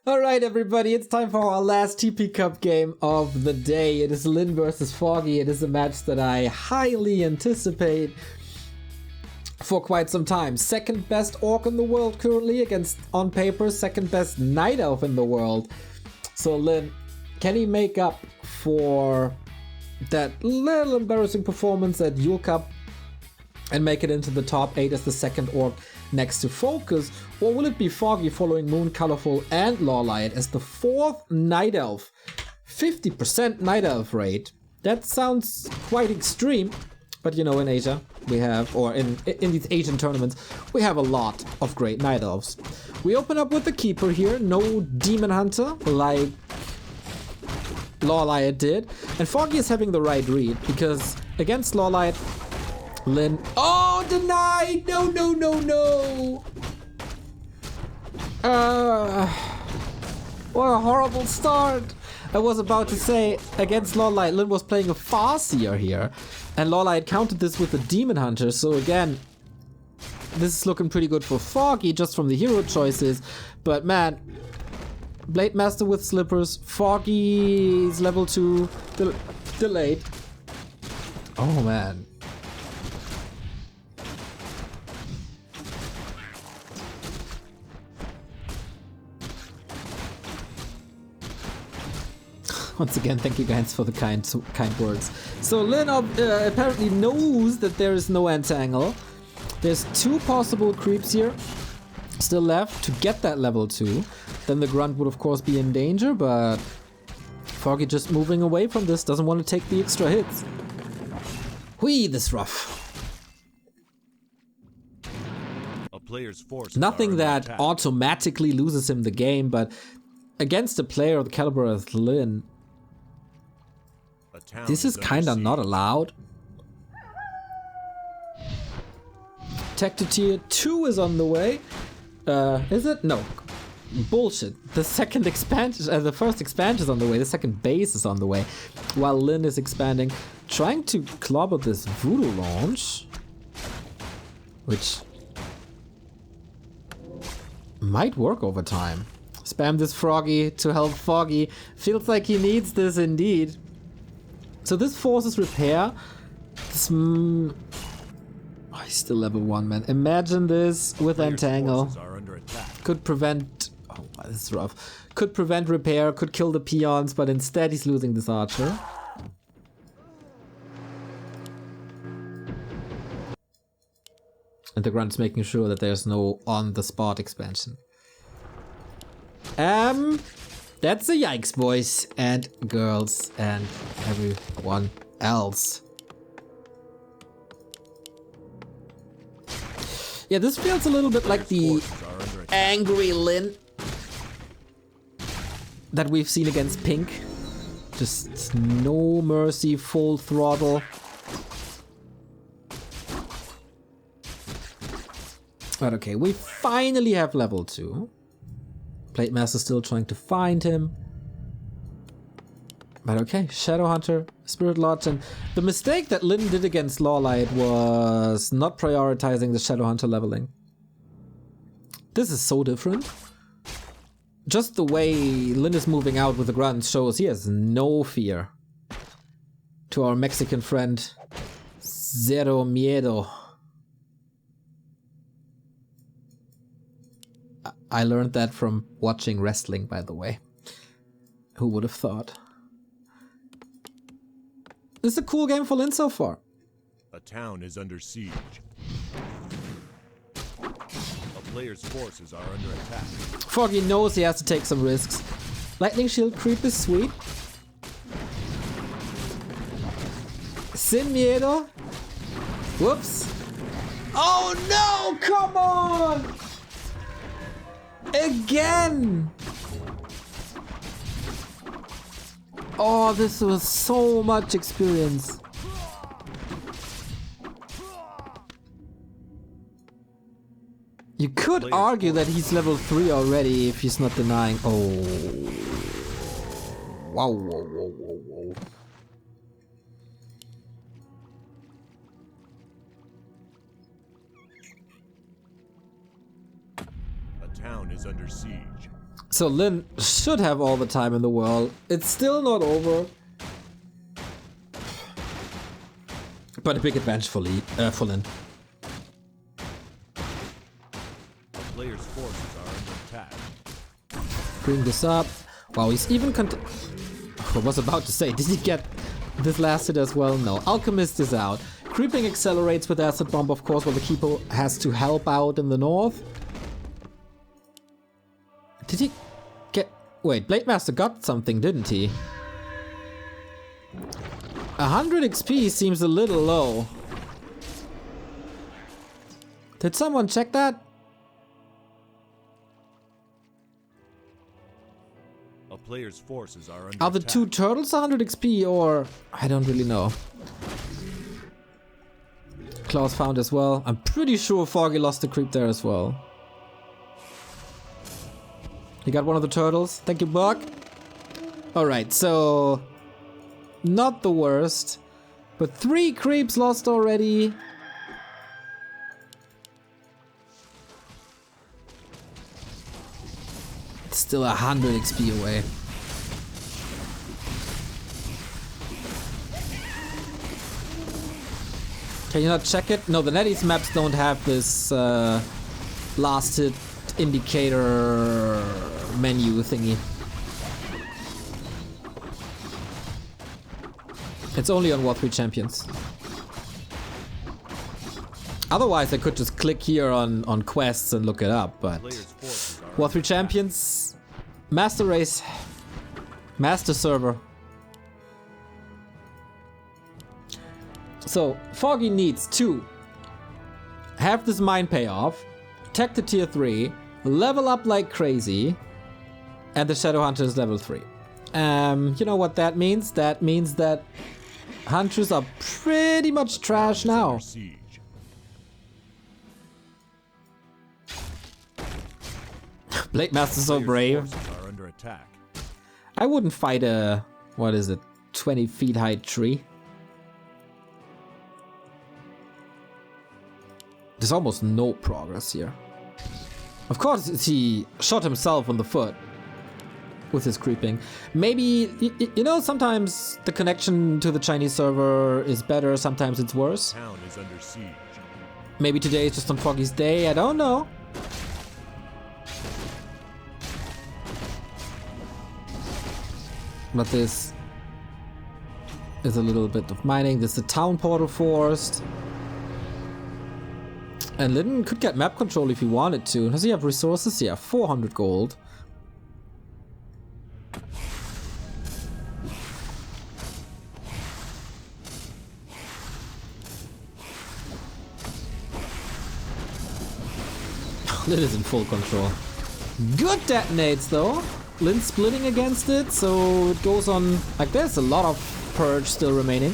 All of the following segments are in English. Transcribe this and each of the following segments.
Alright everybody, it's time for our last TP Cup game of the day. It is Lynn versus Foggy. It is a match that I highly anticipate for quite some time. Second best orc in the world currently against, on paper, second best night elf in the world. So Lynn, can he make up for that little embarrassing performance at Yule Cup and make it into the top 8 as the second orc next to Focus? Or will it be Foggy following Moon, Colorful and Lawlight as the fourth Night Elf? 50% Night Elf rate. That sounds quite extreme, but you know, in Asia we have, or in these Asian tournaments, we have a lot of great Night Elves. We open up with the Keeper here, no Demon Hunter like Lawlight did, and Foggy is having the right read because against Lawlight, Lynn. Oh, denied! No, no, no, no! What a horrible start! I was about to say, against Lawlight, Lynn was playing a Farseer here, and Lawlight countered this with a Demon Hunter, so again, this is looking pretty good for Foggy, just from the hero choices, but man, Blade Master with Slippers, Foggy's level 2, delayed. Oh man. Once again, thank you guys for the kind words. So Lynn apparently knows that there is no entangle. There's 2 possible creeps here still left to get that level 2. Then the Grunt would of course be in danger, but Foggy just moving away from this, doesn't want to take the extra hits. Whee, this rough. A player's force Nothing that automatically loses him the game, but against a player of the caliber of Lynn, this is kinda not allowed. Tech to tier 2 is on the way. Is it? No. Bullshit. The second expansion, the first expansion is on the way. The second base is on the way. While Lynn is expanding, trying to clobber this voodoo launch, which might work over time. Spam this Froggy to help Foggy. Feels like he needs this indeed. So this forces repair. This, oh, he's still level 1, man. Imagine this with Entangle. Could prevent... Oh, this is rough. Could prevent repair, could kill the peons, but instead he's losing this archer. And the Grunt's making sure that there's no on-the-spot expansion. That's a yikes, boys and girls and everyone else. Yeah, this feels a little bit like the angry Lynn that we've seen against Pink. Just no mercy, full throttle. But okay, we finally have level 2. Blade Master still trying to find him. But okay, Shadow Hunter, Spirit Lodge, and the mistake that Lynn did against Lawlight was not prioritizing the Shadow Hunter leveling. This is so different. Just the way Lynn is moving out with the Grunt shows he has no fear. To our Mexican friend, Zero Miedo. I learned that from watching wrestling, by the way. Who would have thought? This is a cool game for Lynn so far. A town is under siege. A player's forces are under attack. Foggy knows he has to take some risks. Lightning Shield creep is sweet. Sin Miedo. Whoops. Oh no, come on! Again! Oh, this was so much experience. You could argue that he's level 3 already if he's not denying. Oh. Wow, whoa, whoa, whoa, whoa. A town is under siege. So Lin should have all the time in the world. It's still not over. But a big advantage for Lin. A player's forces are under attack. Bring this up. Wow, he's even I was about to say, did he get this last hit as well? No. Alchemist is out. Creeping accelerates with Acid Bomb, of course, while the Keeper has to help out in the north. Did he get... Wait, Blade Master got something, didn't he? 100 XP seems a little low. Did someone check that? A player's forces are under Are the attack. 2 turtles 100 XP or... I don't really know. Klaus found as well. I'm pretty sure Foggy lost the creep there as well. He got one of the turtles. Thank you, Buck. Alright, so... Not the worst. But 3 creeps lost already. It's still 100 XP away. Can you not check it? No, the NetEase maps don't have this last hit indicator menu thingy. It's only on War3 Champions. Otherwise, I could just click here on quests and look it up, but... War3 Champions, Master Race, Master Server. So, Foggy needs to have this mine payoff, tech to tier 3, level up like crazy, and the Shadow Hunter is level 3. You know what that means? That means that Hunters are pretty much trash now. Blade Master so brave. I wouldn't fight a, what is it, 20 feet high tree. There's almost no progress here. Of course, he shot himself on the foot with his creeping. Maybe, you know, sometimes the connection to the Chinese server is better, sometimes it's worse. Town is under siege. Maybe today is just on Foggy's day, I don't know. But this is a little bit of mining. This is the town portal forced. And Lin could get map control if he wanted to. Does he have resources? Yeah, 400 gold. Lin is in full control. Good detonates though. Lin splitting against it, so it goes on. Like, there's a lot of purge still remaining.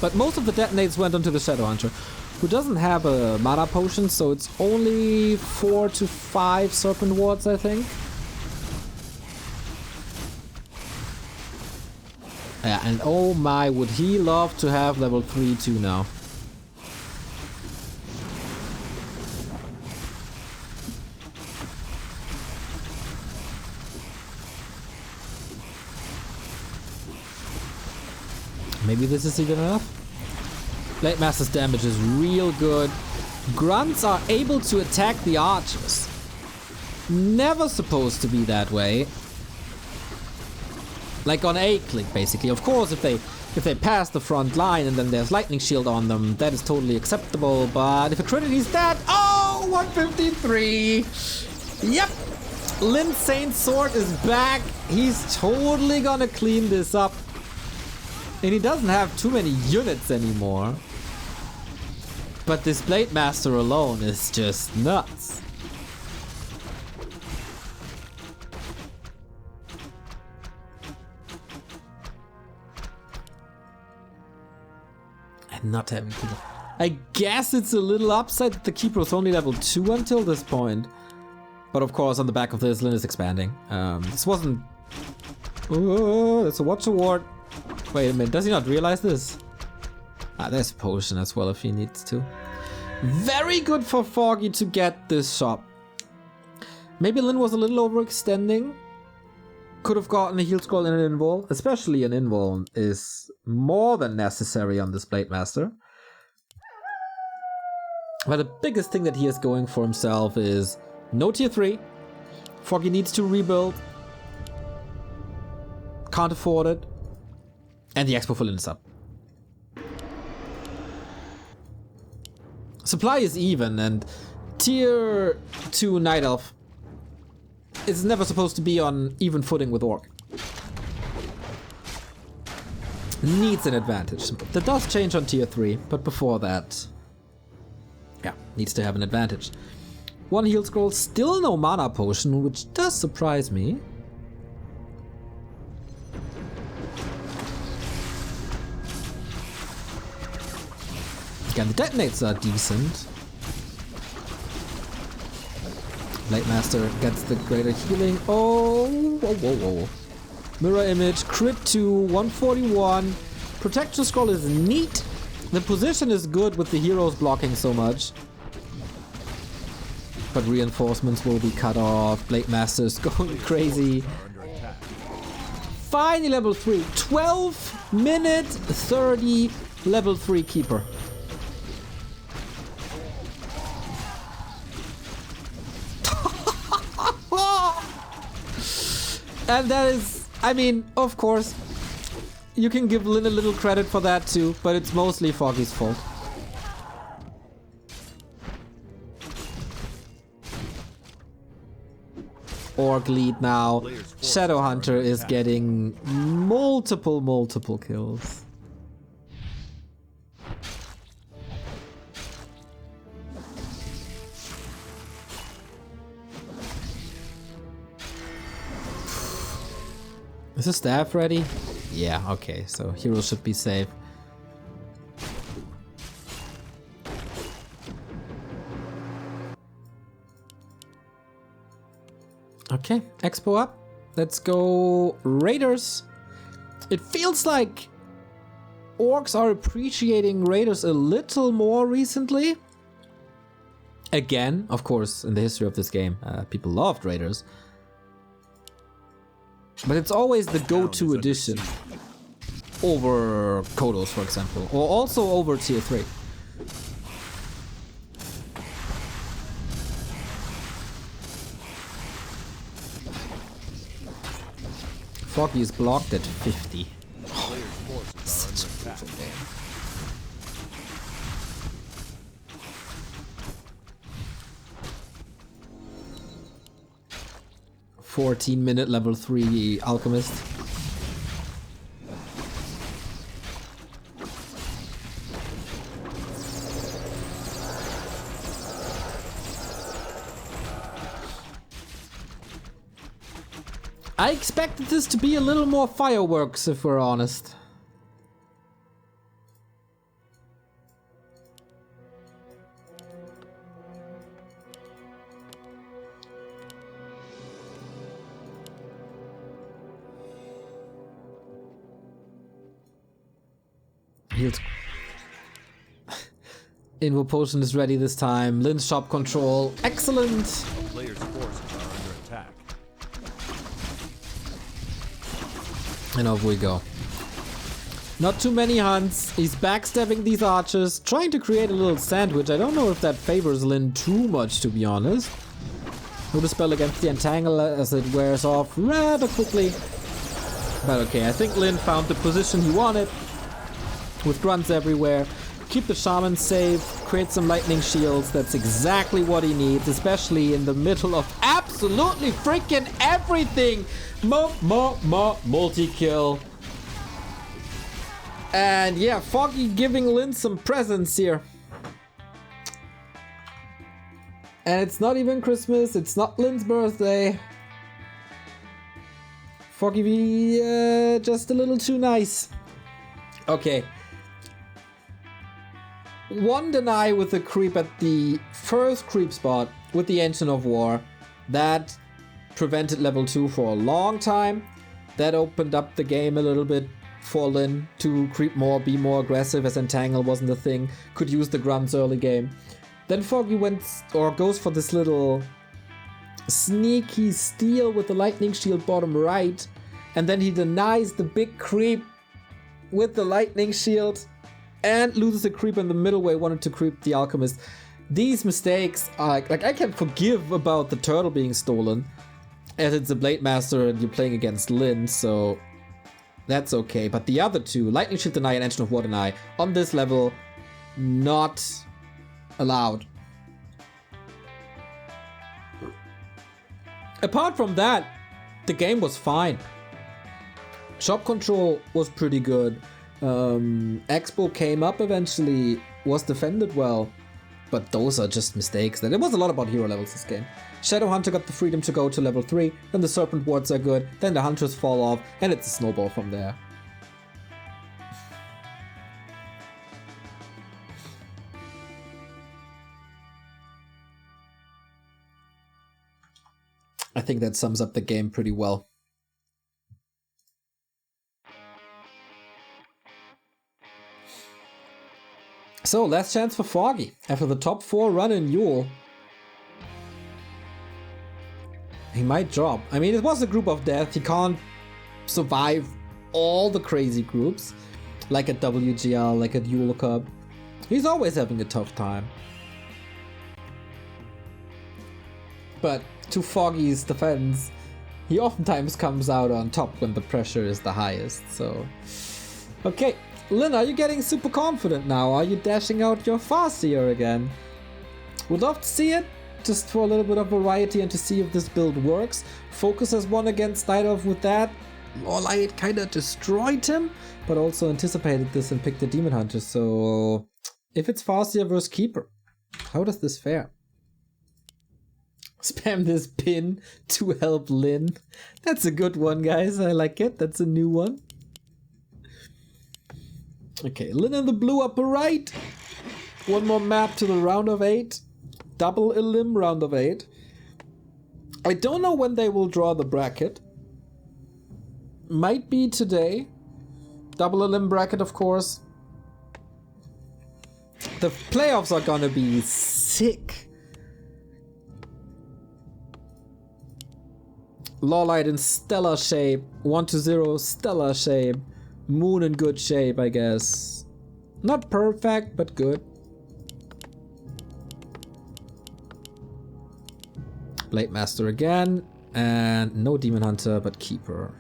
But most of the detonates went onto the Shadow Hunter, who doesn't have a mana potion, so it's only 4 to 5 serpent wards, I think. Yeah, and oh my, would he love to have level 3 too now. Maybe this is even enough? Blade Master's damage is real good. Grunts are able to attack the archers. Never supposed to be that way. Like on a click, basically. Of course, if they pass the front line and then there's lightning shield on them, that is totally acceptable. But if a Trinity's dead, oh, 153. Yep. Lin Saint's sword is back. He's totally gonna clean this up. And he doesn't have too many units anymore. But this Blade Master alone is just nuts. And not having people. I guess it's a little upside that the Keeper was only level 2 until this point. But of course, on the back of this, Lin is expanding. This wasn't... Oh, that's a watch award. Wait a minute, does he not realize this? Ah, there's a potion as well if he needs to. Very good for Foggy to get this shop. Maybe Lin was a little overextending. Could have gotten a heal scroll and an invul. Especially an invul is more than necessary on this Blade Master. But the biggest thing that he is going for himself is no tier 3. Foggy needs to rebuild. Can't afford it. And the expo for Lin is up. Supply is even, and tier 2 Night Elf is never supposed to be on even footing with Orc. Needs an advantage. That does change on tier 3, but before that, yeah, needs to have an advantage. 1 heal scroll, still no mana potion, which does surprise me. Again, the detonates are decent. Blade Master gets the greater healing. Oh, whoa, whoa, whoa. Mirror image, crit to 141. Protection scroll is neat. The position is good with the heroes blocking so much. But reinforcements will be cut off. Blade Master's going crazy. Finally level 3. 12 minute 30 level 3 keeper. And that is, I mean, of course, you can give Lin a little credit for that too, but it's mostly Foggy's fault. Orc lead now. Shadowhunter is getting multiple kills. Is the staff ready? Yeah, okay, so heroes should be safe. Okay, expo up. Let's go Raiders. It feels like Orcs are appreciating Raiders a little more recently. Again, of course, in the history of this game, people loved Raiders. But it's always the go-to edition over Kodos, for example, or also over tier 3. Foggy is blocked at 50. Oh, such a brutal game. 14-minute level 3 Alchemist. I expected this to be a little more fireworks, if we're honest. Invo potion is ready this time. Lin's shop control. Excellent. Players' forces are under attack. And off we go. Not too many hunts. He's backstabbing these archers, trying to create a little sandwich. I don't know if that favors Lin too much, to be honest. No dispel against the entangle as it wears off rather quickly. But okay, I think Lin found the position he wanted. With grunts everywhere. Keep the shaman safe, create some lightning shields. That's exactly what he needs, especially in the middle of absolutely freaking everything. Multi-kill. And yeah, Foggy giving Lin some presents here. And it's not even Christmas, it's not Lin's birthday. Foggy just a little too nice. Okay. One deny with the creep at the first creep spot with the Engine of War. That prevented level 2 for a long time. That opened up the game a little bit for Lin to creep more, be more aggressive as Entangle wasn't a thing. Could use the grunts early game. Then Foggy went or goes for this little sneaky steal with the lightning shield bottom right, and then he denies the big creep with the lightning shield and loses a creep in the middle where he wanted to creep the alchemist. These mistakes are like I can forgive about the turtle being stolen, as it's a blade master and you're playing against Lin, so that's okay. But the other two, lightning shield deny and engine of war deny, on this level, not allowed. Apart from that, the game was fine. Shop control was pretty good. Expo came up eventually, was defended well. But those are just mistakes. There was a lot about hero levels this game. Shadow Hunter got the freedom to go to level 3, then the Serpent Wards are good, then the Hunters fall off, and it's a snowball from there. I think that sums up the game pretty well. So, last chance for Foggy. After the top 4 run in Yule, he might drop. I mean, it was a group of death. He can't survive all the crazy groups, like at WGL, like at Yule Cup. He's always having a tough time. But to Foggy's defense, he oftentimes comes out on top when the pressure is the highest, so... Okay, Lin, are you getting super confident now? Are you dashing out your Farseer again? Would love to see it, just for a little bit of variety and to see if this build works. Focus has won against Nightov with that. Lawlight kinda destroyed him, but also anticipated this and picked the Demon Hunter, so... If it's Farseer versus Keeper, how does this fare? Spam this pin to help Lin. That's a good one, guys. I like it. That's a new one. Okay, Lin in the blue upper right. One more map to the round of 8. Double elim round of 8. I don't know when they will draw the bracket. Might be today. Double elim bracket, of course. The playoffs are gonna be sick. Lawlight in stellar shape. 1-0 stellar shape. Moon in good shape, I guess. Not perfect, but good. Blade Master again. And no Demon Hunter, but Keeper.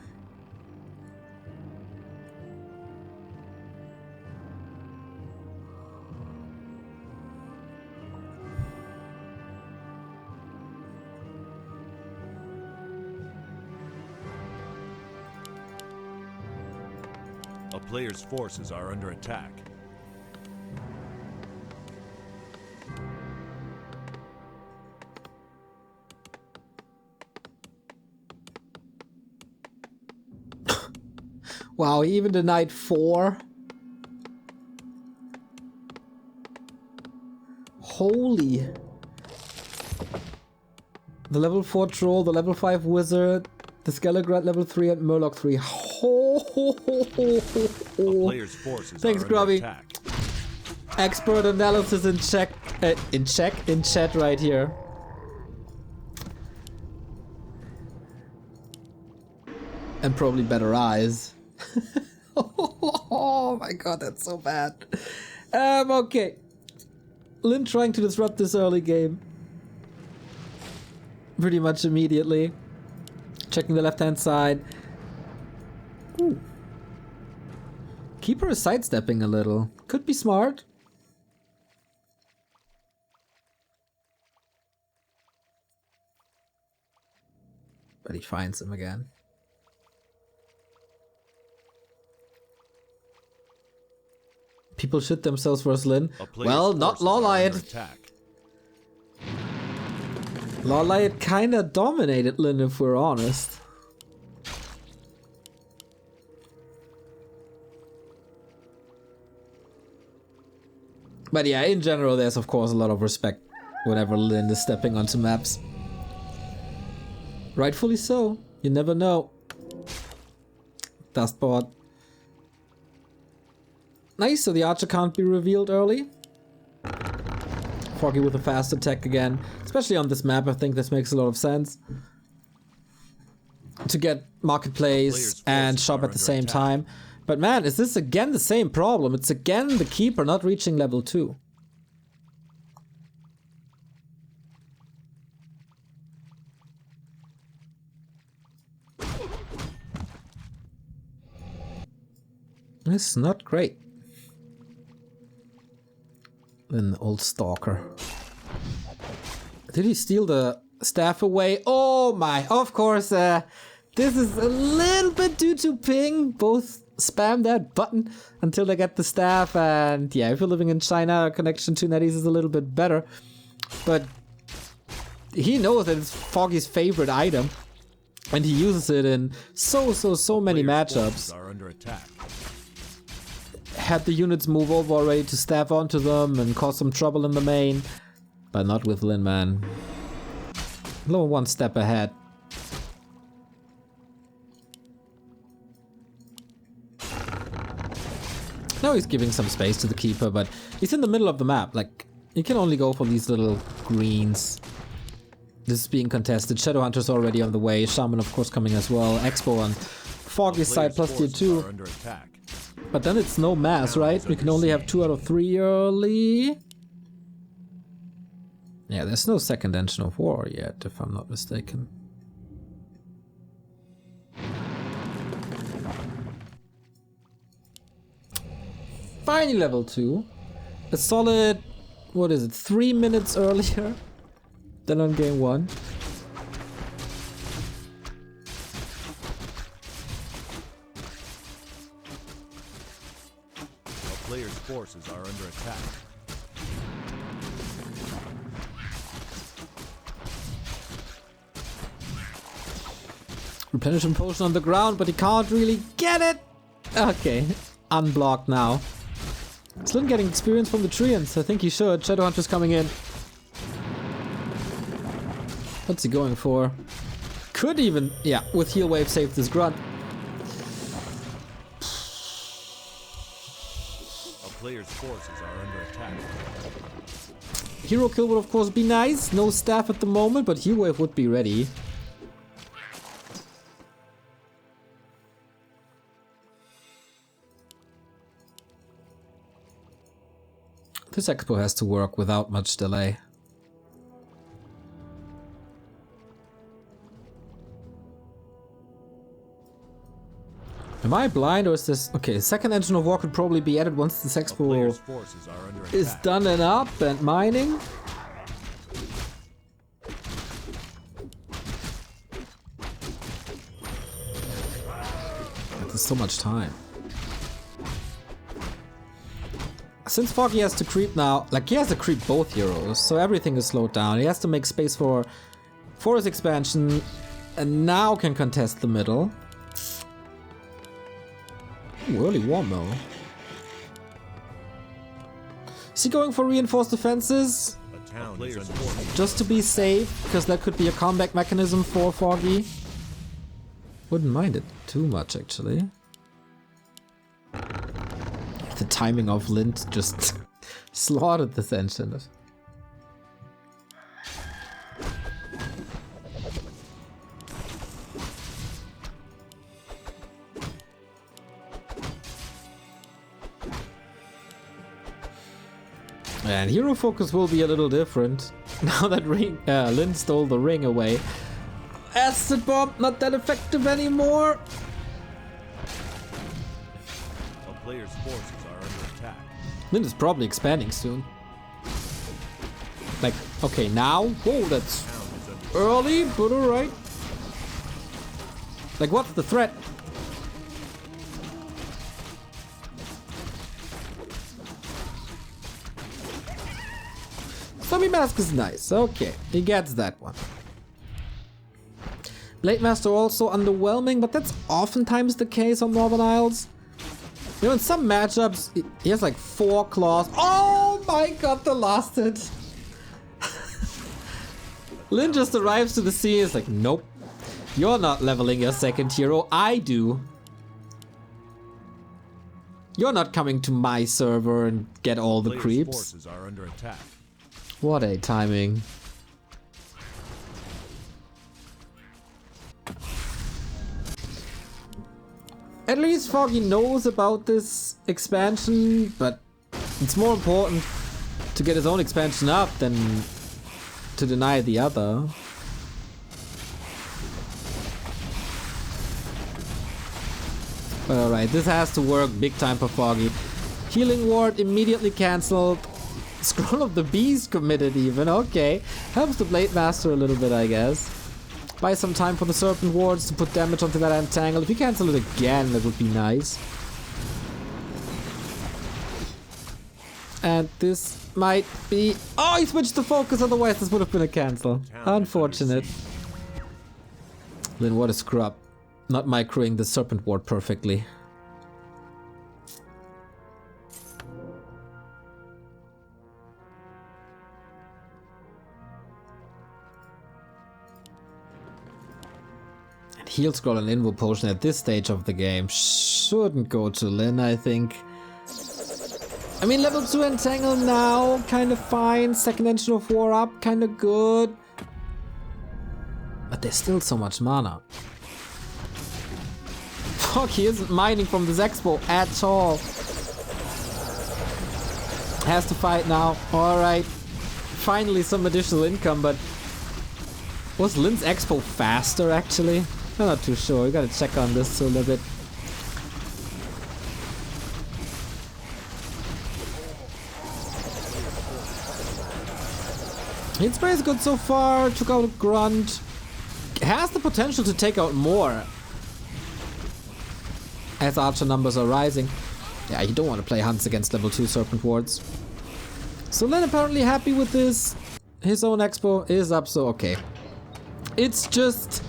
A player's forces are under attack. Wow, he even denied 4. Holy. The level 4 troll, the level 5 wizard, the Skelegrat level 3 and Murloc 3. A player's forces Thanks, are Grubby. under attack. Expert analysis in chat right here. And probably better eyes. Oh my god, that's so bad. Okay. Lin trying to disrupt this early game. Pretty much immediately. Checking the left-hand side. Ooh. Keeper is sidestepping a little. Could be smart. But he finds him again. People shit themselves versus Lin. Well, not Lawlight. Lawlight kinda dominated Lin, if we're honest. But yeah, in general, there's of course a lot of respect whenever Lin is stepping onto maps. Rightfully so. You never know. Dustbot. Nice, so the archer can't be revealed early. Foggy with a fast attack again. Especially on this map, I think this makes a lot of sense. To get Marketplace and shop at the same time. But man, is this again the same problem? It's again the Keeper not reaching level 2. This is not great. An old stalker. Did he steal the staff away? Oh my, of course, this is a little bit due to ping. Both spam that button until they get the staff, and yeah, if you're living in China, connection to NetEase is a little bit better. But he knows that it's Foggy's favorite item, and he uses it in so many matchups. Are under attack. Had the units move over already to staff onto them and cause some trouble in the main. But not with Lin, man. Low one step ahead. Now he's giving some space to the Keeper, but he's in the middle of the map. Like, you can only go for these little greens. This is being contested. Shadowhunter's already on the way. Shaman, of course, coming as well. Expo on Foggy's side plus tier 2. But then it's no mass, right? We can only have 2 out of 3 early. Yeah, there's no second engine of war yet, if I'm not mistaken. Finally level 2. A solid, what is it, 3 minutes earlier than on game 1. Players' forces are under attack. Replenishment potion on the ground, but he can't really get it. Okay, unblocked now. Slim getting experience from the Treants. I think he should. Shadowhunter's coming in. What's he going for? Could even, yeah, with heal wave save this grunt. Players' forces are under attack. Hero kill would of course be nice. No staff at the moment, but heal wave would be ready. This expo has to work without much delay. Am I blind or is this... Okay, second engine of war could probably be added once this expo is done and up and mining. There's so much time. Since Foggy has to creep now, like he has to creep both heroes, so everything is slowed down. He has to make space for his expansion and now can contest the middle. Ooh, early warm though. Is he going for reinforced defenses? Just to be safe, because that could be a comeback mechanism for Foggy. Wouldn't mind it too much actually. The timing of Lint just slaughtered this engine. And hero focus will be a little different now that Lin stole the ring away. Acid bomb not that effective anymore. A player's forces are under attack. Lin is probably expanding soon. Like, okay, now? Whoa, that's early, but alright. Like, what's the threat? Zombie Mask is nice. Okay, he gets that one. Blade Master also underwhelming, but that's oftentimes the case on Northern Isles. You know, in some matchups, he has like 4 claws. Oh my god, the last hit. Lin just arrives to the scene. It's like, nope. You're not leveling your second hero. I do. You're not coming to my server and get all the creeps. Forces are under attack. What a timing. At least Foggy knows about this expansion, but it's more important to get his own expansion up than to deny the other. But alright, this has to work big time for Foggy. Healing ward immediately cancelled. Scroll of the Beast committed even, okay. Helps the Blade Master a little bit, I guess. Buy some time for the Serpent wards to put damage onto that Entangle. If you cancel it again, that would be nice. And this might be... Oh, he switched the focus, otherwise this would have been a cancel. Unfortunate. Lyn, what a scrub. Not microing the Serpent ward perfectly. And heal scroll and invo potion at this stage of the game shouldn't go to Lyn, I think. I mean, level 2 Entangle now, kind of fine. Second Engine of War up, kind of good. But there's still so much mana. Fuck, he isn't mining from this expo at all. Has to fight now. Alright. Finally some additional income, but... Was Lyn's expo faster, actually? I'm not too sure. We gotta check on this a little bit. Hit spray is good so far. Took out a grunt. Has the potential to take out more as archer numbers are rising. Yeah, you don't want to play hunts against level 2 Serpent wards. So Lyn apparently happy with this. His own expo is up, so okay. It's just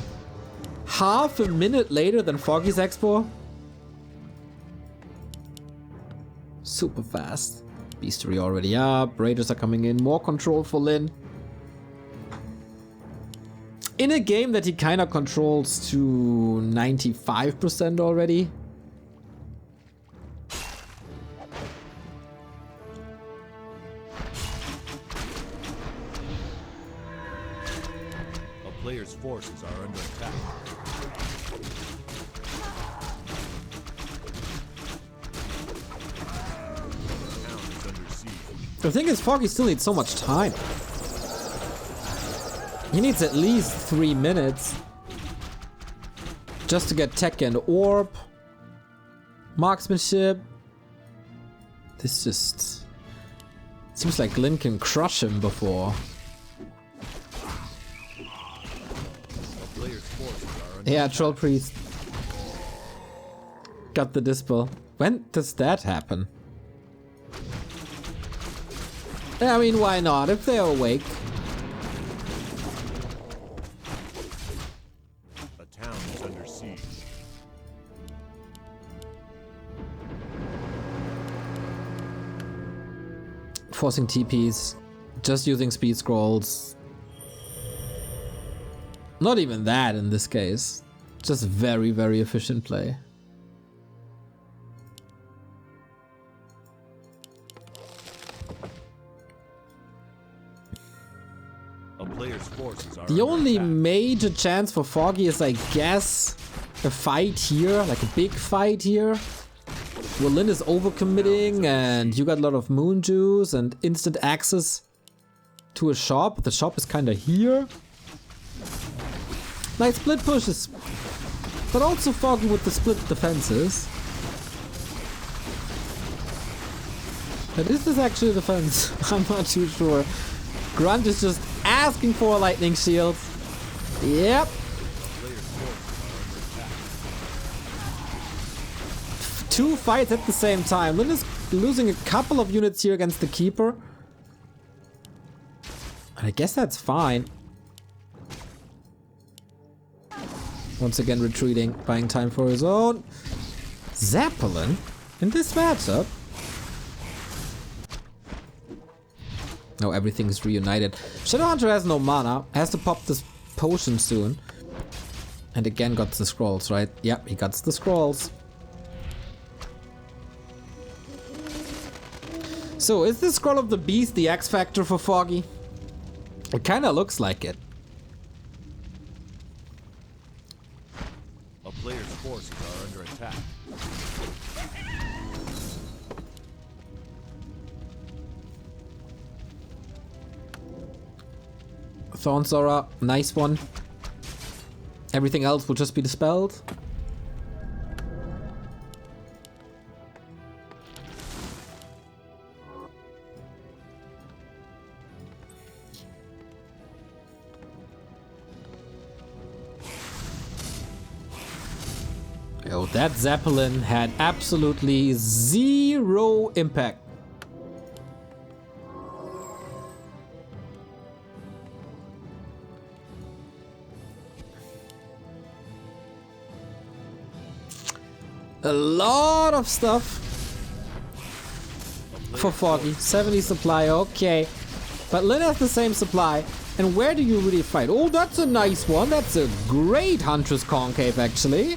half a minute later than Foggy's expo. Super fast. Beastery already up. Raiders are coming in. More control for Lyn. In a game that he kind of controls to 95% already. A player's forces are under attack. The town is under siege. The thing is, Foggy still needs so much time. He needs at least 3 minutes just to get tech and orb, marksmanship. This just seems like Lyn can crush him before. Yeah, Troll Priest got the dispel. When does that happen? I mean, why not? If they're awake. Forcing TPs, just using speed scrolls. Not even that in this case. Just very, very efficient play. A player's forces are the only major chance for Foggy is, I guess, a fight here, like a big fight here. Well, Lyn is overcommitting and you got a lot of moon juice and instant access to a shop. The shop is kind of here. Nice split pushes. But also Foggy with the split defenses. But is this actually a defense? I'm not too sure. Grunt is just asking for a lightning shield. Yep. Two fights at the same time. Lyn is losing a couple of units here against the Keeper. And I guess that's fine. Once again retreating, buying time for his own. Zeppelin? In this matchup? No, everything's reunited. Shadowhunter has no mana. Has to pop this potion soon. And again got the scrolls, right? Yep, he got the scrolls. So, is the Scroll of the Beast the X factor for Foggy? It kinda looks like it. A player's forces are under attack. Thorn Sora, nice one. Everything else will just be dispelled. Yo, that Zeppelin had absolutely zero impact. A lot of stuff for Foggy. 70 supply, okay. But Lin has the same supply. And where do you really fight? Oh, that's a nice one. That's a great Huntress Concave, actually.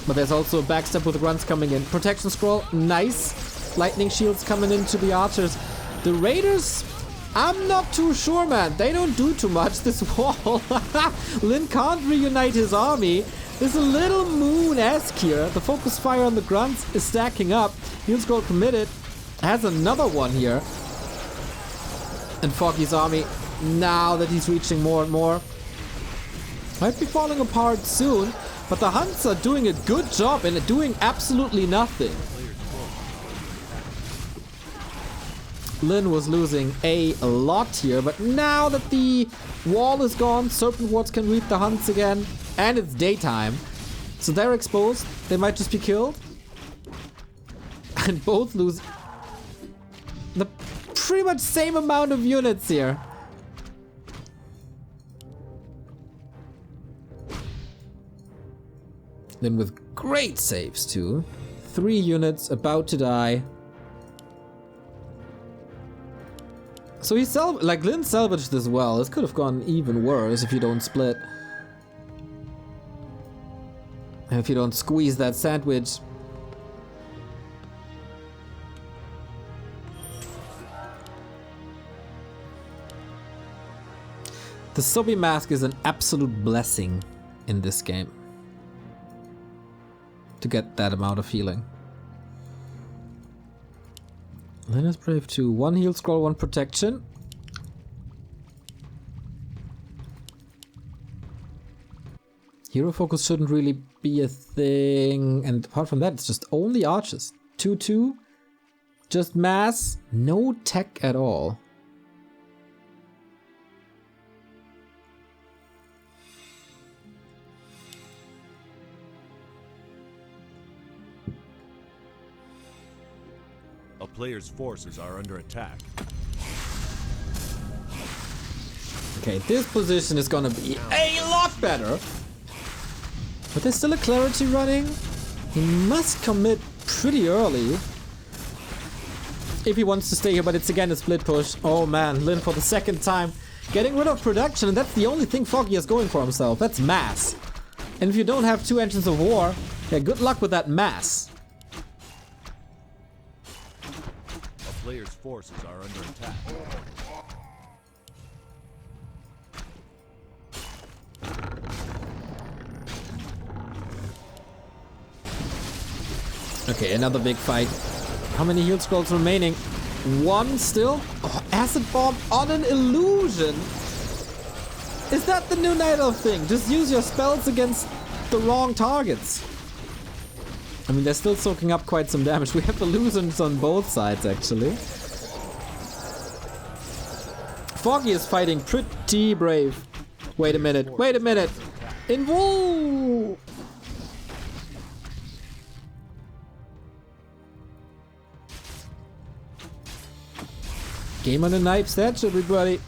But there's also a backstep with grunts coming in. Protection scroll, nice. Lightning shields coming into the archers. The raiders, I'm not too sure, man. They don't do too much. This wall. Lin can't reunite his army. There's a little moon-esque here. The focus fire on the grunts is stacking up. Heal scroll committed. Has another one here. And Foggy's army, now that he's reaching more and more, might be falling apart soon. But the Hunts are doing a good job in doing absolutely nothing. Lin was losing a lot here, but now that the wall is gone, Serpent Wards can read the Hunts again. And it's daytime, so they're exposed. They might just be killed. And both lose the pretty much same amount of units here. Then with great saves too. 3 units about to die. So he Lin salvaged this well. This could have gone even worse if you don't split. And if you don't squeeze that sandwich. The Sobi mask is an absolute blessing in this game. To get that amount of healing. Lin is brave too. 1 heal scroll, 1 protection. Hero focus shouldn't really be a thing. And apart from that, it's just only archers. 2-2. Just mass. No tech at all. A player's forces are under attack. Okay, this position is gonna be a lot better. But there's still a clarity running. He must commit pretty early. If he wants to stay here, but it's again a split push. Oh man, Lin for the second time. Getting rid of production, and that's the only thing Foggy is going for himself. That's mass. And if you don't have 2 engines of war, yeah, good luck with that mass. A player's forces are under attack. Okay, another big fight. How many heal scrolls remaining? 1 still? Oh, acid bomb on an illusion. Is that the new Night Elf thing? Just use your spells against the wrong targets. I mean, they're still soaking up quite some damage. We have illusions on both sides, actually. Foggy is fighting pretty brave. Wait a minute. Wait a minute. Invul! Game on the knife stats, everybody.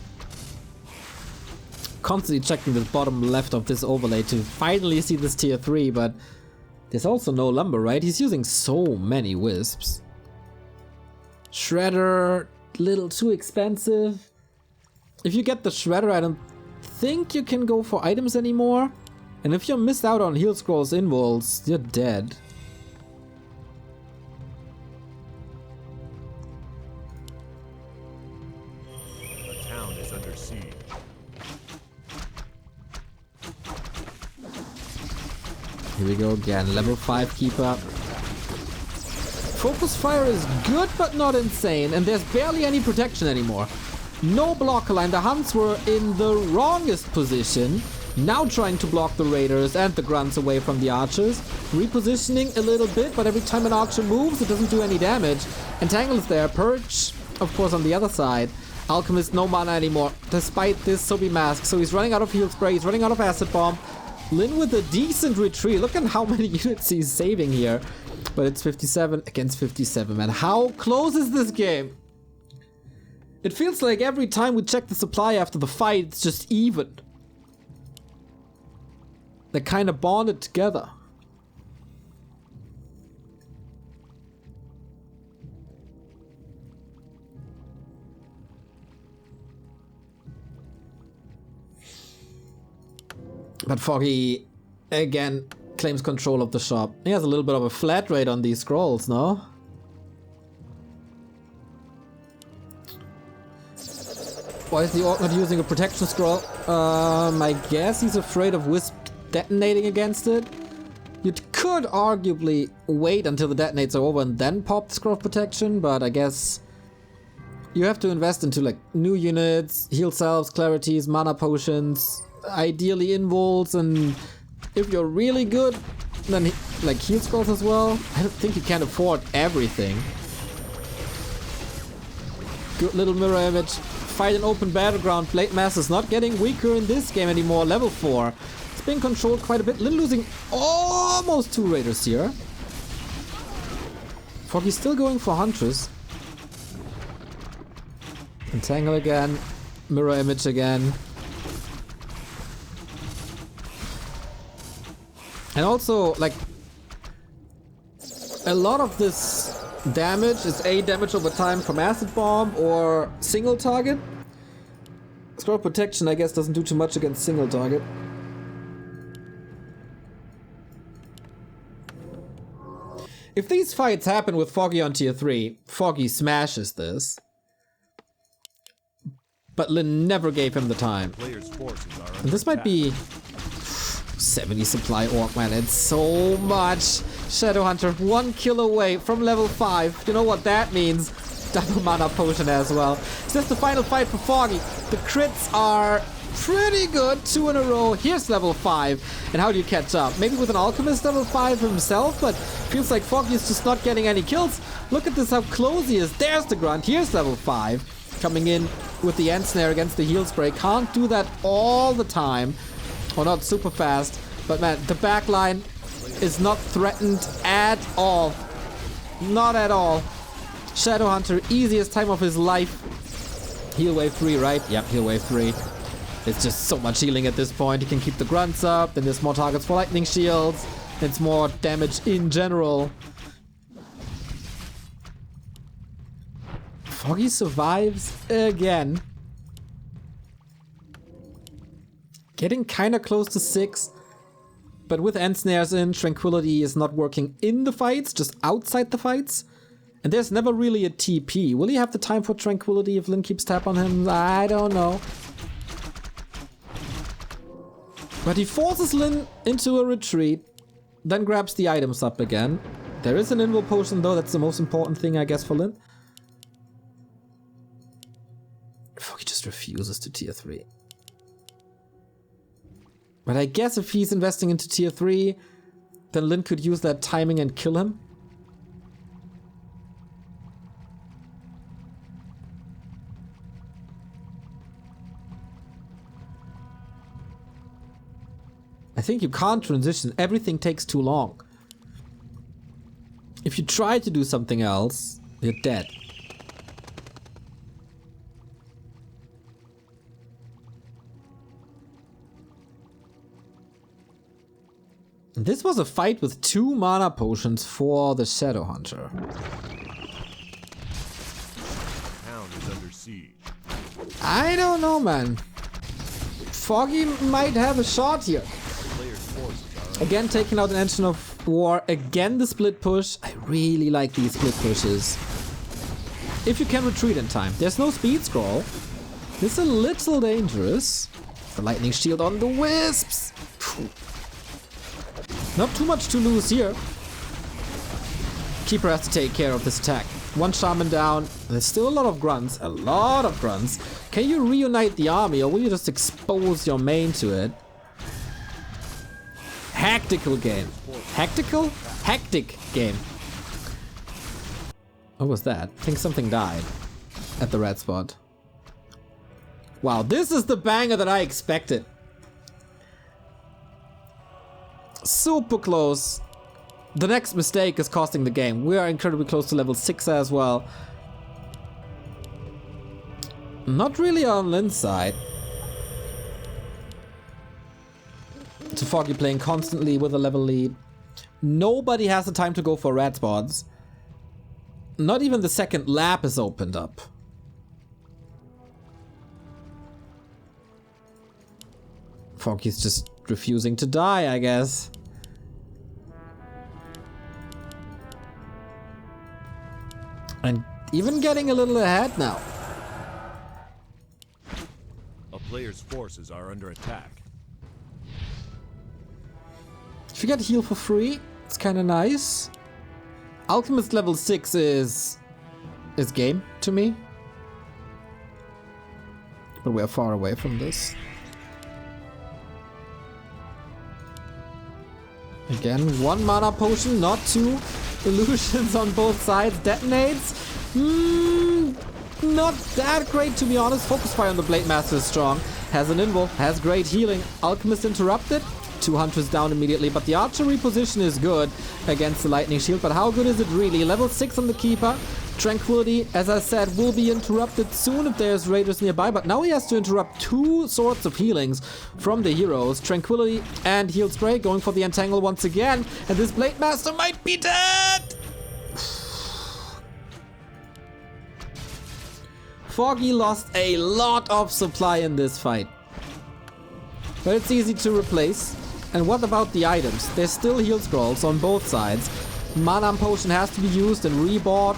Constantly checking the bottom left of this overlay to finally see this tier 3, but there's also no lumber, right? He's using so many wisps. Shredder, little too expensive. If you get the Shredder, I don't think you can go for items anymore. And if you're missed out on heal scrolls involves, you're dead. A town is under Here we go again. Level 5 keeper. Focus fire is good, but not insane. And there's barely any protection anymore. No blocker line. The Hunts were in the wrongest position. Now trying to block the Raiders and the Grunts away from the Archers. Repositioning a little bit, but every time an Archer moves, it doesn't do any damage. Entangle is there. Purge, of course, on the other side. Alchemist, no mana anymore, despite this Sobi Mask. So he's running out of heal spray, he's running out of Acid Bomb. Lin with a decent retreat. Look at how many units he's saving here. But it's 57 against 57, man. How close is this game? It feels like every time we check the supply after the fight, it's just even. They're kind of bonded together. But Foggy, again, claims control of the shop. He has a little bit of a flat rate on these scrolls, no? Why is the Orc not using a protection scroll? I guess he's afraid of Wisp detonating against it. You could arguably wait until the detonates are over and then pop the scroll of protection, but I guess you have to invest into like new units, heal selves, clarities, mana potions, ideally involves, and if you're really good, then like heal scrolls as well. I don't think you can afford everything. Good little mirror image. Fight an open battleground. Blade Mass is not getting weaker in this game anymore. Level 4. It's being controlled quite a bit. Lin losing almost 2 Raiders here. Foggy's still going for Huntress. Entangle again. Mirror image again. And also, like, a lot of this damage is damage over time from Acid Bomb or single target. Scroll Protection, I guess, doesn't do too much against single target. If these fights happen with Foggy on tier 3, Foggy smashes this. But Lin never gave him the time. And this might be 70 supply orc, man, it's so much. Shadowhunter, 1 kill away from level 5. You know what that means? Double mana potion as well. It's just the final fight for Foggy. The crits are pretty good, 2 in a row. Here's level 5. And how do you catch up? Maybe with an Alchemist level 5 himself, but feels like Foggy is just not getting any kills. Look at this, how close he is. There's the Grunt. Here's level 5. Coming in with the End Snare against the heal spray. Can't do that all the time. Or not super fast. But man, the backline is not threatened at all. Not at all. Shadowhunter, easiest time of his life. Heal wave 3, right? Yep, heal wave 3. It's just so much healing at this point. You can keep the grunts up, then there's more targets for lightning shields. It's more damage in general. Foggy survives again. Getting kinda close to 6. But with End Snares in, Tranquility is not working in the fights, just outside the fights. And there's never really a TP. Will he have the time for Tranquility if Lin keeps tap on him? I don't know. But he forces Lin into a retreat, then grabs the items up again. There is an Invul Potion though, that's the most important thing I guess for Lin. Fuck, he just refuses to tier 3. But I guess if he's investing into tier 3, then Lin could use that timing and kill him. I think you can't transition. Everything takes too long. If you try to do something else, you're dead. This was a fight with 2 mana potions for the Shadowhunter. Town is under siege. I don't know, man. Foggy might have a shot here. Again, taking out an Engine of War. Again, the split push. I really like these split pushes. If you can retreat in time. There's no speed scroll. This is a little dangerous. The lightning shield on the wisps. Not too much to lose here. Keeper has to take care of this attack. One shaman down. There's still a lot of grunts. A lot of grunts. Can you reunite the army or will you just expose your main to it? Hectical game. Hectical? Hectic game. What was that? I think something died at the red spot. Wow, this is the banger that I expected. Super close. The next mistake is costing the game. We are incredibly close to level 6 as well. Not really on Lin's side. To Foggy playing constantly with a level lead. Nobody has the time to go for red spots. Not even the second lap is opened up. Foggy's just refusing to die, I guess. And even getting a little ahead now. A player's forces are under attack. If you get heal for free, it's kind of nice. Alchemist level 6 is game to me. But we are far away from this. Again, 1 mana potion, not 2. Illusions on both sides. Detonates. Not that great, to be honest. Focus fire on the Blade Master is strong. Has an invo. Has great healing. Alchemist interrupted. 2 hunters down immediately. But the archery position is good against the lightning shield. But how good is it really? Level 6 on the keeper. Tranquility, as I said, will be interrupted soon if there's raiders nearby. But now he has to interrupt 2 sorts of healings from the heroes. Tranquility and Heal Spray going for the Entangle once again. And this Blade Master might be dead! Foggy lost a lot of supply in this fight. But it's easy to replace. And what about the items? There's still heal scrolls on both sides. Mana potion has to be used and rebought.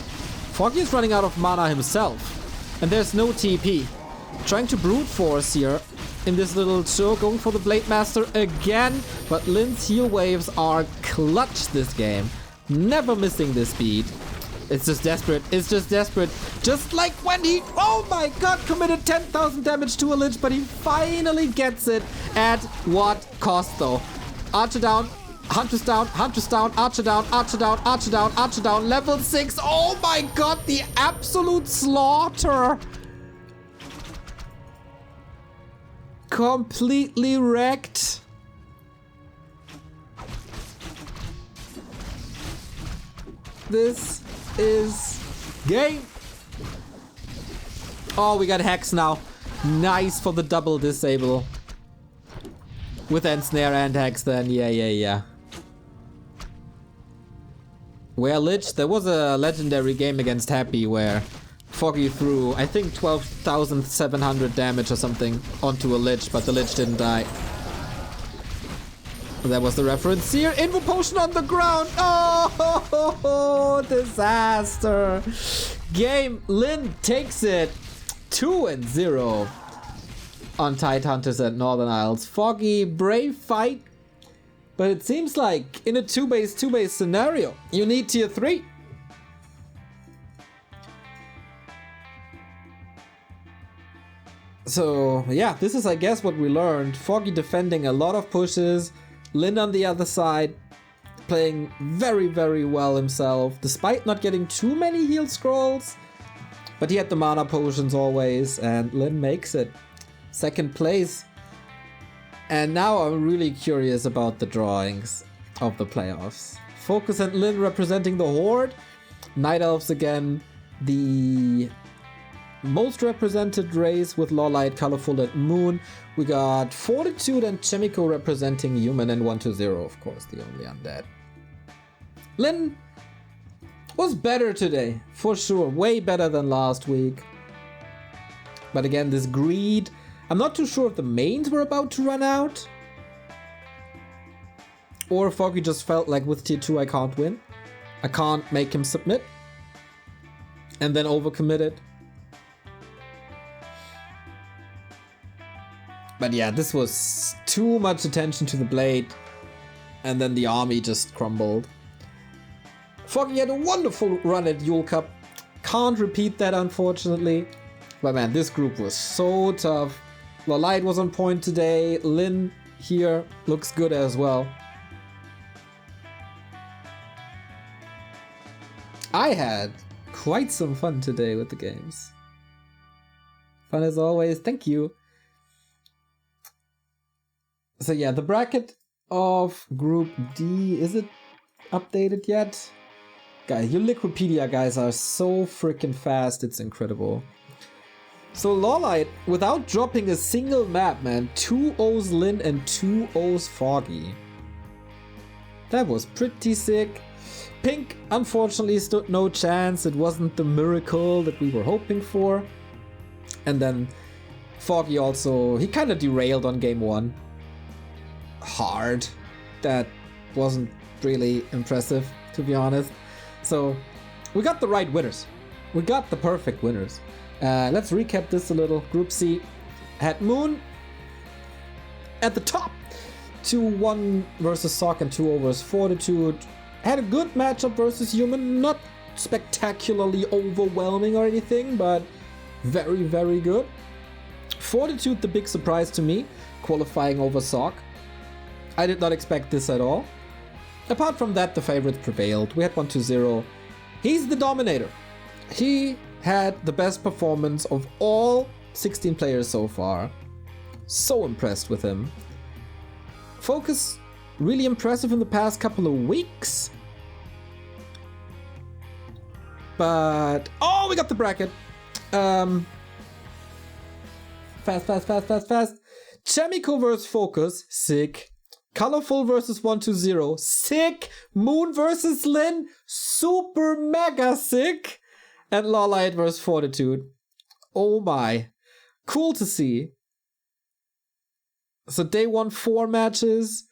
Foggy is running out of mana himself. And there's no TP. Trying to brute force here in this little show, going for the Blade Master again. But Lin's heal waves are clutch this game. Never missing this beat. It's just desperate. It's just desperate. Just like when he, oh my god, committed 10,000 damage to a Lich, but he finally gets it. At what cost though? Archer down. Hunter's down, Hunter's down, Archer down, Archer down, Archer down, Archer down, level 6. Oh my god, the absolute slaughter. Completely wrecked. This is game. Oh, we got Hex now. Nice for the double disable. With Ensnare and Hex then, yeah. Where Lich, there was a legendary game against Happy where Foggy threw, I think 12,700 damage or something onto a Lich, but the Lich didn't die. That was the reference here. Invo potion on the ground. Oh, disaster. Game, Lin takes it 2-0 on Tide Hunters at Northern Isles. Foggy, brave fight. But it seems like in a 2-base scenario, you need tier 3. So yeah, this is I guess what we learned. Foggy defending a lot of pushes. Lin on the other side, playing very, very well himself, despite not getting too many heal scrolls. But he had the mana potions always, and Lin makes it. Second place. And now I'm really curious about the drawings of the playoffs. Focus and Lin representing the Horde. Night Elves again, the most represented race with Lawlight, Colorful and Moon. We got Fortitude and Chemico representing Human, and 1-0, of course, the only undead. Lin was better today, for sure. Way better than last week. But again, this greed. I'm not too sure if the mains were about to run out. Or Foggy just felt like with tier 2 I can't win. I can't make him submit. And then overcommitted. But yeah, this was too much attention to the blade. and then the army just crumbled. Foggy had a wonderful run at Yule Cup. Can't repeat that, unfortunately. But man, this group was so tough. Light was on point today. Lin here looks good as well. I had quite some fun today with the games. Fun as always, thank you. So yeah, the bracket of Group D, is it updated yet? Guys, your Liquipedia guys are so freaking fast, it's incredible. So Lawlight, without dropping a single map, man, 2-0s Lin and 2-0s Foggy. That was pretty sick. Pink, unfortunately, stood no chance. It wasn't the miracle that we were hoping for. And then Foggy also, he kind of derailed on game 1. Hard. That wasn't really impressive, to be honest. So we got the right winners. We got the perfect winners. Let's recap this a little. Group C had Moon at the top. 2-1 versus Sock and 2-0 versus Fortitude. Had a good matchup versus Human. Not spectacularly overwhelming or anything, but very, very good. Fortitude, the big surprise to me, qualifying over Sock. I did not expect this at all. Apart from that, the favorites prevailed. We had 1-0. He's the dominator. He had the best performance of all 16 players so far. So impressed with him. Focus, really impressive in the past couple of weeks. But, oh, we got the bracket. Fast. Chemical versus Focus, sick. Colorful versus 1-0, sick. Moon versus Lin, super mega sick. And Lawlight versus Fortitude. Oh my. Cool to see. So day 1, 4 matches.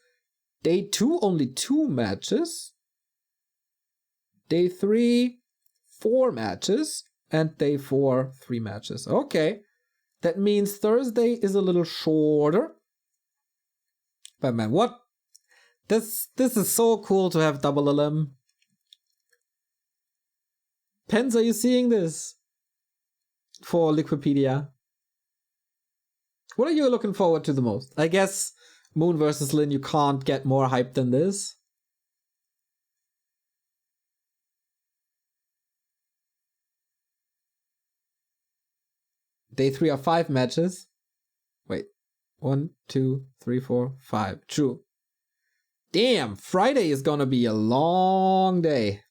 Day 2, only 2 matches. Day 3, 4 matches. And day 4, 3 matches. Okay. That means Thursday is a little shorter. But man, what? This is so cool to have double LM. Pens, are you seeing this? For Liquipedia. What are you looking forward to the most? I guess Moon versus Lin, you can't get more hype than this. Day 3 are 5 matches. Wait. 1, 2, 3, 4, 5. True. Damn, Friday is gonna be a long day.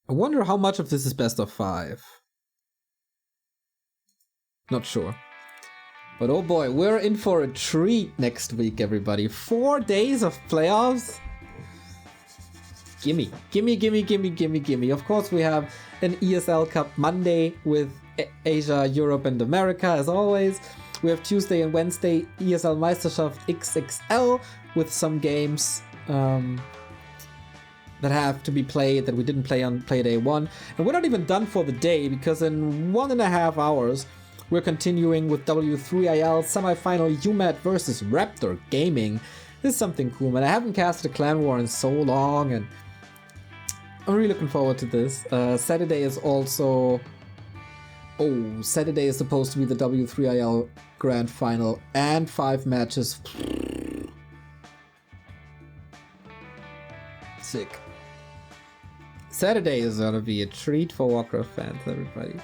I wonder how much of this is best of 5. Not sure. But oh boy, we're in for a treat next week, everybody. 4 days of playoffs? Gimme. Of course, we have an ESL Cup Monday with Asia, Europe, and America, as always. We have Tuesday and Wednesday ESL Meisterschaft XXL with some games that have to be played that we didn't play on play day 1. And we're not even done for the day, because in 1.5 hours, we're continuing with W3IL semifinal UMAT versus Raptor Gaming. This is something cool, man. I haven't casted a Clan War in so long, and I'm really looking forward to this. Saturday is also... Oh, Saturday is supposed to be the W3IL Grand Final and 5 matches. Sick. Saturday is gonna be a treat for Warcraft fans, everybody.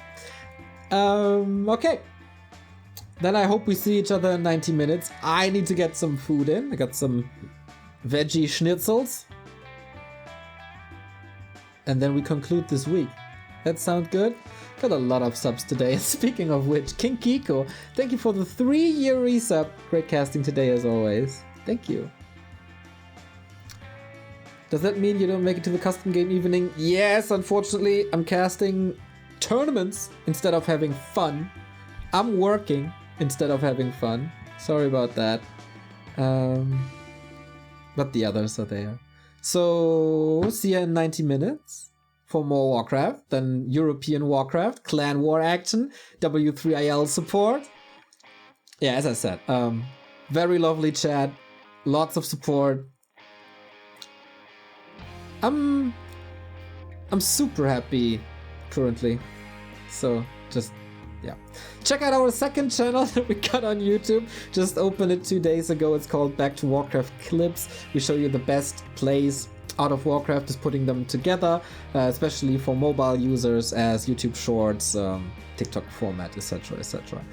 Okay. Then I hope we see each other in 90 minutes. I need to get some food in. I got some veggie schnitzels. And then we conclude this week. That sound good? Got a lot of subs today. Speaking of which, King Kiko, thank you for the 3-year resub. Great casting today as always. Thank you. Does that mean you don't make it to the custom game evening? Yes, unfortunately, I'm casting tournaments instead of having fun. I'm working instead of having fun. Sorry about that. But the others are there. So, see ya in 90 minutes. for more Warcraft than European Warcraft, clan war action, W3IL support. Yeah, as I said, very lovely chat, lots of support. I'm super happy currently, so just yeah. Check out our second channel that we got on YouTube. Just opened it 2 days ago. It's called Back to Warcraft Clips. We show you the best plays out of Warcraft, just putting them together, especially for mobile users as YouTube Shorts, TikTok format, etc, etc.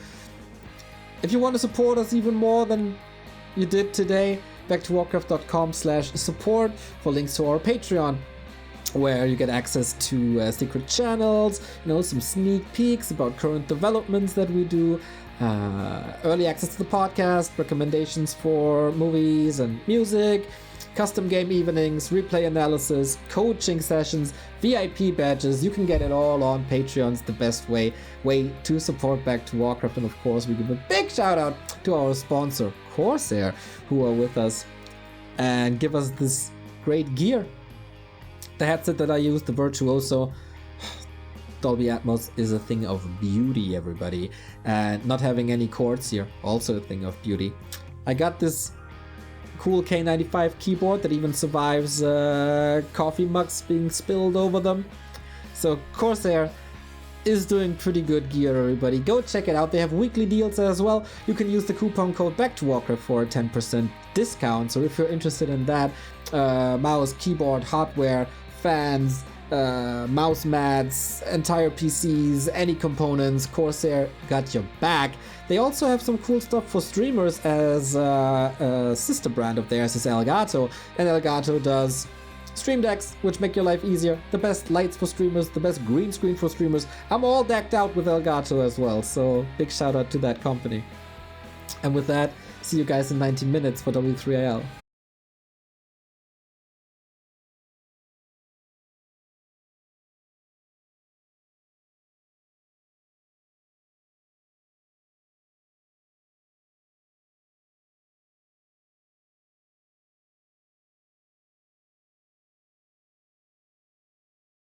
If you want to support us even more than you did today, backtowarcraft.com/support for links to our Patreon, where you get access to secret channels, some sneak peeks about current developments that we do, early access to the podcast, recommendations for movies and music, custom game evenings, replay analysis, coaching sessions, VIP badges. You can get it all on Patreon. It's the best way to support Back to Warcraft. And of course, we give a big shout out to our sponsor, CORSAIR, who are with us and give us this great gear. The headset that I use, the Virtuoso, Dolby Atmos is a thing of beauty, everybody. And not having any cords here, also a thing of beauty. I got this cool K95 keyboard that even survives coffee mugs being spilled over them. So CORSAIR is doing pretty good gear, everybody. Go check it out. They have weekly deals as well. You can use the coupon code BACKTOWARCRAFT for a 10% discount. So if you're interested in that, mouse, keyboard, hardware, fans, mouse mats, entire PCs, any components, CORSAIR got your back. They also have some cool stuff for streamers, as a sister brand of theirs is Elgato, and Elgato does stream decks, which make your life easier, the best lights for streamers, the best green screen for streamers. I'm all decked out with Elgato as well, so big shout out to that company. And with that, see you guys in 90 minutes for W3IL.